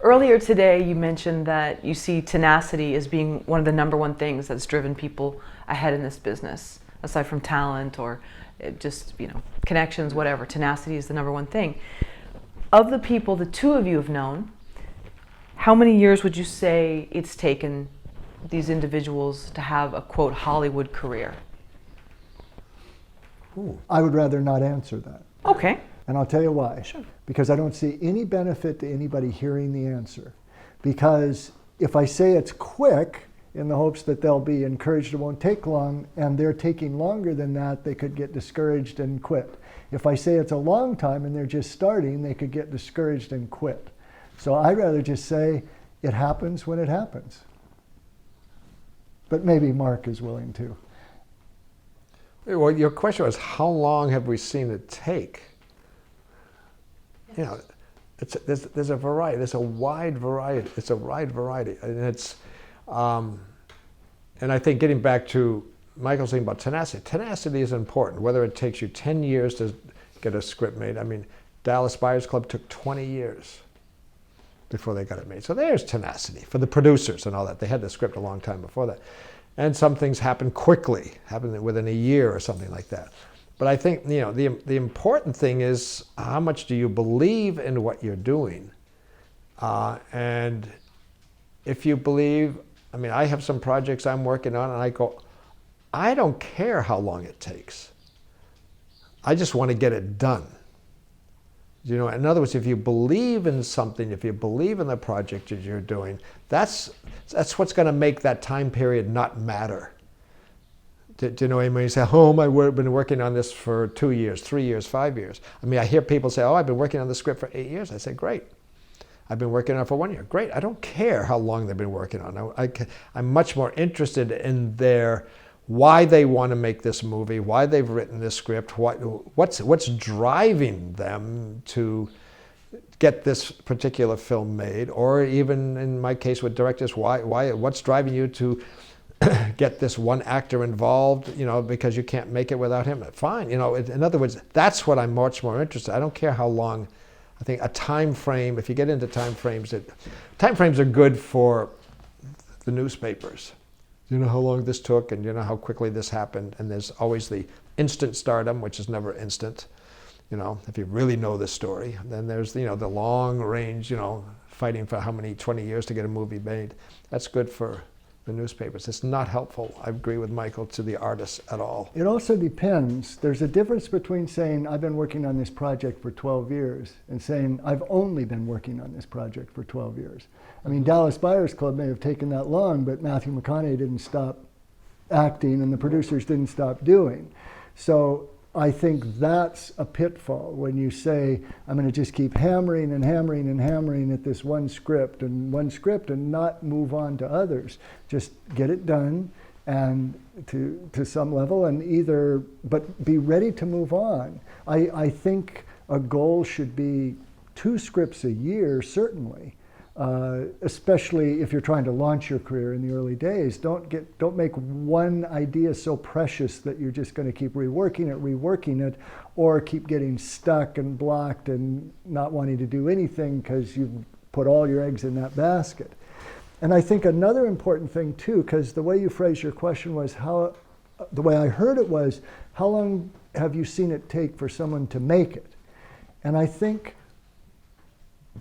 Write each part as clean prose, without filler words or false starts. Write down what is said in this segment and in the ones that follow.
Earlier today, you mentioned that you see tenacity as being one of the number one things that's driven people ahead in this business, aside from talent or just, connections, whatever. Tenacity is the number one thing. Of the people the two of you have known, how many years would you say it's taken these individuals to have a, quote, Hollywood career? Ooh. I would rather not answer that. Okay. And I'll tell you why. Sure. Because I don't see any benefit to anybody hearing the answer. Because if I say it's quick, in the hopes that they'll be encouraged, it won't take long, and they're taking longer than that, they could get discouraged and quit. If I say it's a long time and they're just starting, they could get discouraged and quit. So I'd rather just say it happens when it happens. But maybe Mark is willing to. Well, your question was, how long have we seen it take? There's a variety. There's a wide variety. It's a wide variety, and I think getting back to Michael's thing about tenacity. Tenacity is important. Whether it takes you 10 years to get a script made. I mean, Dallas Buyers Club took 20 years before they got it made. So there's tenacity for the producers and all that. They had the script a long time before that. And some things happen quickly, happen within a year or something like that. But I think, the important thing is how much do you believe in what you're doing? And if you believe, I have some projects I'm working on and I go, I don't care how long it takes. I just want to get it done. In other words, if you believe in something, if you believe in the project that you're doing, that's what's going to make that time period not matter. Do you know what I mean? You say, I've been working on this for 2 years, 3 years, 5 years. I hear people say, I've been working on the script for 8 years. I say, great. I've been working on it for 1 year. Great. I don't care how long they've been working on it. I'm much more interested in why they want to make this movie, why they've written this script, what's driving them to get this particular film made, or even in my case with directors, what's driving you to get this one actor involved, because you can't make it without him. Fine, in other words, that's what I'm much more interested in. I don't care how long. I think a time frame, if you get into time frames are good for the newspapers. You know how long this took, and you know how quickly this happened, and there's always the instant stardom, which is never instant, if you really know the story. Then there's, the long range, fighting for 20 years to get a movie made. That's good for the newspapers. It's not helpful, I agree with Michael, to the artists at all. It also depends. There's a difference between saying, I've been working on this project for 12 years, and saying, I've only been working on this project for 12 years. Dallas Buyers Club may have taken that long, but Matthew McConaughey didn't stop acting, and the producers didn't stop doing. So I think that's a pitfall when you say, I'm going to just keep hammering and hammering and hammering at this one script and not move on to others. Just get it done, and to some level, and but be ready to move on. I think a goal should be 2 scripts a year, certainly. Especially if you're trying to launch your career in the early days. Don't make one idea so precious that you're just going to keep reworking it, or keep getting stuck and blocked and not wanting to do anything because you've put all your eggs in that basket. And I think another important thing too, because the way you phrased your question was the way I heard it was, how long have you seen it take for someone to make it? And I think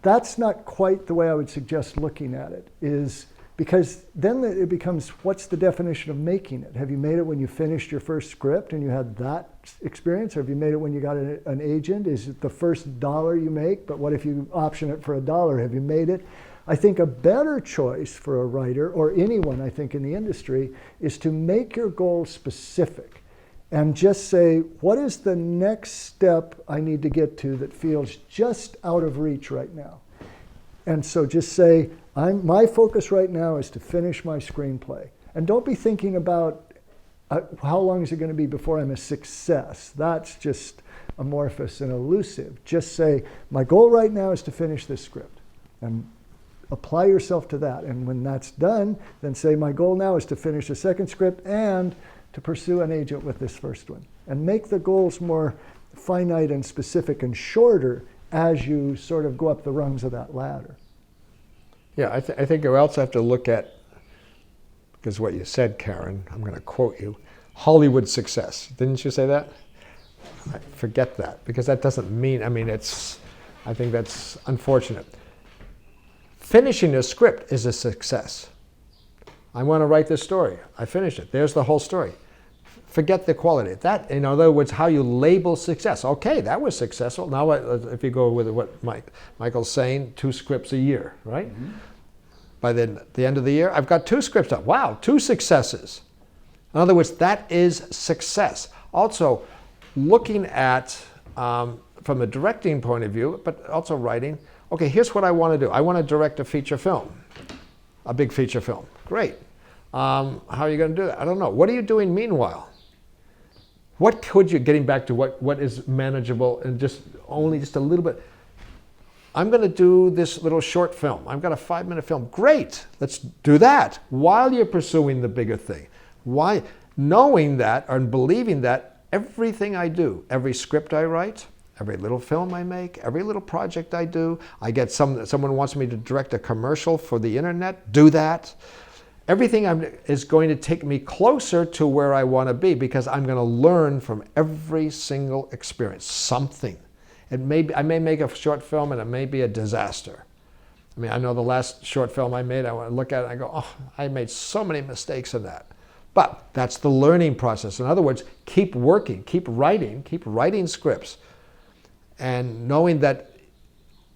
that's not quite the way I would suggest looking at it, is because then it becomes, what's the definition of making it? Have you made it when you finished your first script and you had that experience? Or have you made it when you got an agent? Is it the first $1 you make? But what if you option it for $1? Have you made it? I think a better choice for a writer, or anyone I think in the industry, is to make your goal specific. And just say, what is the next step I need to get to that feels just out of reach right now? And so just say, my focus right now is to finish my screenplay. And don't be thinking about how long is it going to be before I'm a success. That's just amorphous and elusive. Just say, my goal right now is to finish this script. And apply yourself to that. And when that's done, then say, my goal now is to finish a second script and to pursue an agent with this first one. And make the goals more finite and specific and shorter as you sort of go up the rungs of that ladder. Yeah, I think you also have to look at, because what you said, Karen, I'm going to quote you, Hollywood success. Didn't you say that? Forget that, because that doesn't mean, I mean, I think that's unfortunate. Finishing a script is a success. I want to write this story. I finished it. There's the whole story. Forget the quality. That, in other words, how you label success. Okay, that was successful. Now, if you go with what Michael's saying, 2 scripts a year, right? Mm-hmm. By the end of the year, I've got 2 scripts up. Wow, 2 successes. In other words, that is success. Also, looking at, from a directing point of view, but also writing, okay, here's what I want to do. I want to direct a feature film, a big feature film. Great. How are you going to do that? I don't know. What are you doing meanwhile? What could you, getting back to what is manageable and just a little bit, I'm going to do this little short film. I've got a 5-minute film. Great. Let's do that while you're pursuing the bigger thing. Why? Knowing that and believing that everything I do, every script I write, every little film I make, every little project I do, I get someone wants me to direct a commercial for the internet, do that. Everything is going to take me closer to where I want to be, because I'm going to learn from every single experience something. I may make a short film and it may be a disaster. I mean, I know the last short film I made, I want to look at it and I go, oh, I made so many mistakes in that. But that's the learning process. In other words, keep working, keep writing scripts. And knowing that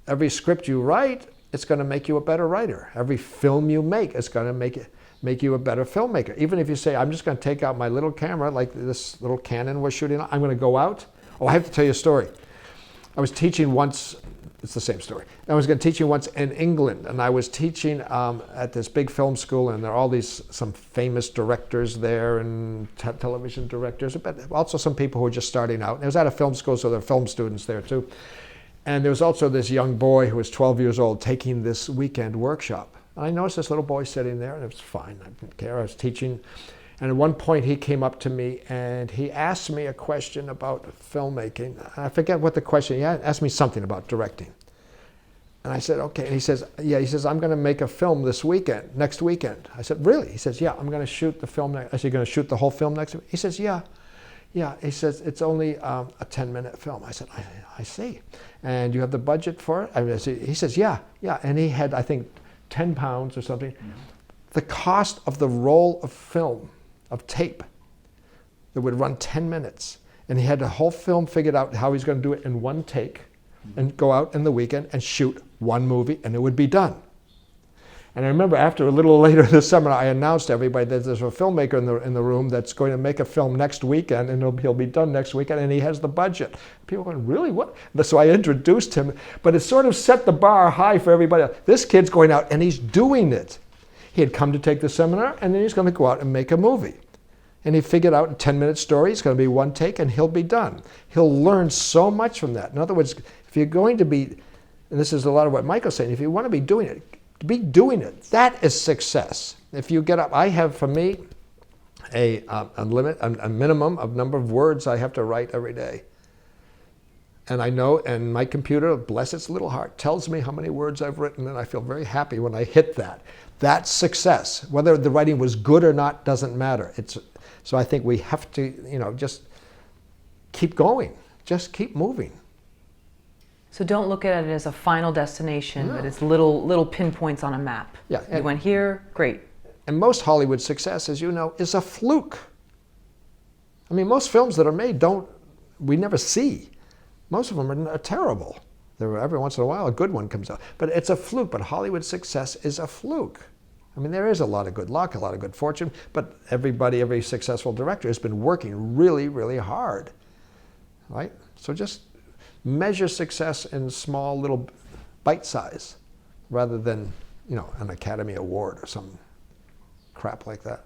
every script you write, it's going to make you a better writer. Every film you make, it's going to make you a better filmmaker. Even if you say, I'm just going to take out my little camera, like this little Canon we're shooting on, I'm going to go out. Oh, I have to tell you a story. I was teaching once, it's the same story. I was teaching once in England, and I was teaching at this big film school, and there are all some famous directors there, and television directors, but also some people who are just starting out. And it was at a film school, so there are film students there too. And there was also this young boy who was 12 years old taking this weekend workshop. And I noticed this little boy sitting there, and it was fine. I didn't care. I was teaching. And at one point, he came up to me, and he asked me a question about filmmaking. I forget what the question, he asked me something about directing. And I said, okay. And he says, I'm going to make a film next weekend. I said, really? He says, yeah, I'm going to shoot the film. I said, you're going to shoot the whole film next week? He says, yeah. Yeah, he says, it's only a 10-minute film. I said, I see. And you have the budget for it? He says, yeah. And he had, I think, 10 pounds or something. Mm-hmm. The cost of the roll of film, of tape, that would run 10 minutes. And he had the whole film figured out how he's going to do it in one take, mm-hmm. and go out in the weekend and shoot one movie, and it would be done. And I remember after a little later this summer, I announced to everybody that there's a filmmaker in the room that's going to make a film next weekend, and he'll be done next weekend, and he has the budget. People were going, really? What? So I introduced him, but it sort of set the bar high for everybody else. This kid's going out, and he's doing it. He had come to take the seminar, and then he's going to go out and make a movie. And he figured out a 10-minute story, it's going to be one take, and he'll be done. He'll learn so much from that. In other words, if you're going to be, and this is a lot of what Michael's saying, if you want to be doing it, be doing it. That is success. If you get up, I have for me a minimum of number of words I have to write every day. And I know, and my computer, bless its little heart, tells me how many words I've written, and I feel very happy when I hit that. That's success. Whether the writing was good or not doesn't matter. So I think we have to, just keep going. Just keep moving. So don't look at it as a final destination, but it's little pinpoints on a map. Yeah, you went here, great. And most Hollywood success, as you know, is a fluke. I mean, most films that are made we never see. Most of them are terrible. Every once in a while, a good one comes out. But it's a fluke, but Hollywood success is a fluke. I mean, there is a lot of good luck, a lot of good fortune, but every successful director has been working really, really hard, right? So just measure success in small little bite size rather than, an Academy Award or some crap like that.